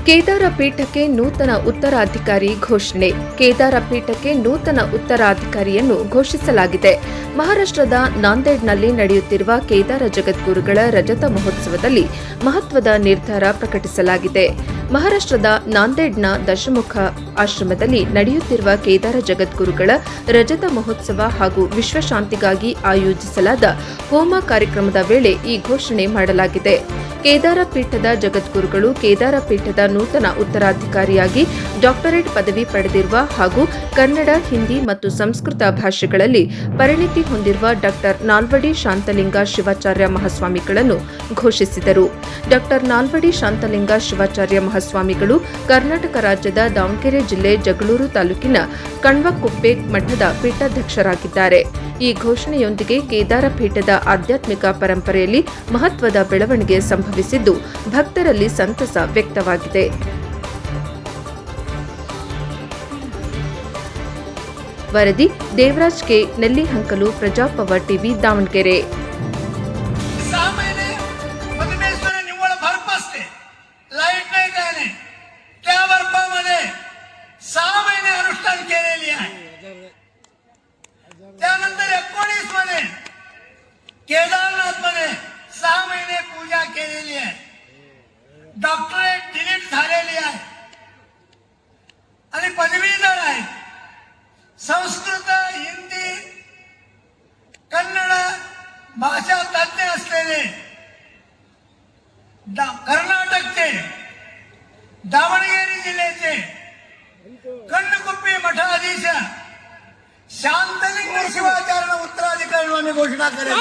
ಕೇದಾರ ಪೀಠಕ್ಕೆ ನೂತನ ಉತ್ತರಾಧಿಕಾರಿ ಘೋಷಣೆ. ಕೇದಾರ ಪೀಠಕ್ಕೆ ನೂತನ ಉತ್ತರಾಧಿಕಾರಿಯನ್ನು ಘೋಷಿಸಲಾಗಿದೆ. ಮಹಾರಾಷ್ಟ್ರದ ನಾಂದೇಡ್ನಲ್ಲಿ ನಡೆಯುತ್ತಿರುವ ಕೇದಾರ ಜಗದ್ಗುರುಗಳ ರಜತ ಮಹೋತ್ಸವದಲ್ಲಿ ಮಹತ್ವದ ನಿರ್ಧಾರ ಪ್ರಕಟಿಸಲಾಗಿದೆ. ಮಹಾರಾಷ್ಟ್ರದ ನಾಂದೇಡ್ನ ದಶಮುಖ ಆಶ್ರಮದಲ್ಲಿ ನಡೆಯುತ್ತಿರುವ ಕೇದಾರ ಜಗದ್ಗುರುಗಳ ರಜತ ಮಹೋತ್ಸವ ಹಾಗೂ ವಿಶ್ವಶಾಂತಿಗಾಗಿ ಆಯೋಜಿಸಲಾದ ಹೋಮ ಕಾರ್ಯಕ್ರಮದ ವೇಳೆ ಈ ಘೋಷಣೆ ಮಾಡಲಾಗಿದೆ. ಕೇದಾರ ಪೀಠದ ಜಗದ್ಗುರುಗಳು ಕೇದಾರ ಪೀಠದ ನೂತನ ಉತ್ತರಾಧಿಕಾರಿಯಾಗಿ ಡಾಕ್ಟರೇಟ್ ಪದವಿ ಪಡೆದಿರುವ ಹಾಗೂ ಕನ್ನಡ, ಹಿಂದಿ ಮತ್ತು ಸಂಸ್ಕೃತ ಭಾಷೆಗಳಲ್ಲಿ ಪರಿಣಿತಿ ಹೊಂದಿರುವ ಡಾಕ್ಟರ್ ನಾಲ್ವಡಿ ಶಾಂತಲಿಂಗ ಶಿವಾಚಾರ್ಯ ಮಹಾಸ್ವಾಮಿಗಳನ್ನು ಘೋಷಿಸಿದರು. ಡಾಕ್ಟರ್ ನಾಲ್ವಡಿ ಶಾಂತಲಿಂಗ ಶಿವಾಚಾರ್ಯ ಮಹಾಸ್ವಾಮಿಗಳು ಕರ್ನಾಟಕ ರಾಜ್ಯದ ದಾವಣಗೆರೆ ಜಿಲ್ಲೆ ಜಗಳೂರು ತಾಲೂಕಿನ ಕಣ್ವಕುಪ್ಪೆ ಮಠದ ಪೀಠಾಧ್ಯಕ್ಷರಾಗಿದ್ದಾರೆ. ಈ ಘೋಷಣೆಯೊಂದಿಗೆ ಕೇದಾರ ಪೀಠದ ಆಧ್ಯಾತ್ಮಿಕ ಪರಂಪರೆಯಲ್ಲಿ ಮಹತ್ವದ ಬೆಳವಣಿಗೆ ಸಂಭವಿಸಿದ್ದು ಭಕ್ತರಲ್ಲಿ ಸಂತಸ ವ್ಯಕ್ತವಾಗಿದೆ. ವರದಿ ದೇವರಾಜ್ ಕೆ, ನೆಲ್ಲಿಹಂಕಲು, ಪ್ರಜಾಪವರ್ ಟಿವಿ, ದಾವಣಗೆರೆ. त्यानंतर 19 मध्ये केदारनाथ मध्ये 6 महिने पूजा केलेली आहे. डॉक्टरेट डिलीट झालेली आहे आणि पदवीधर आहे. संस्कृत, हिंदी, कन्नड भाषा तज्ञ असलेले कर्नाटकचे दावणगेरे जिल्ह्याचे कण्वकुप्पे मठाधीश शांतलिंग शिवाचार्य उत्तराधिकारी घोषणा करेल.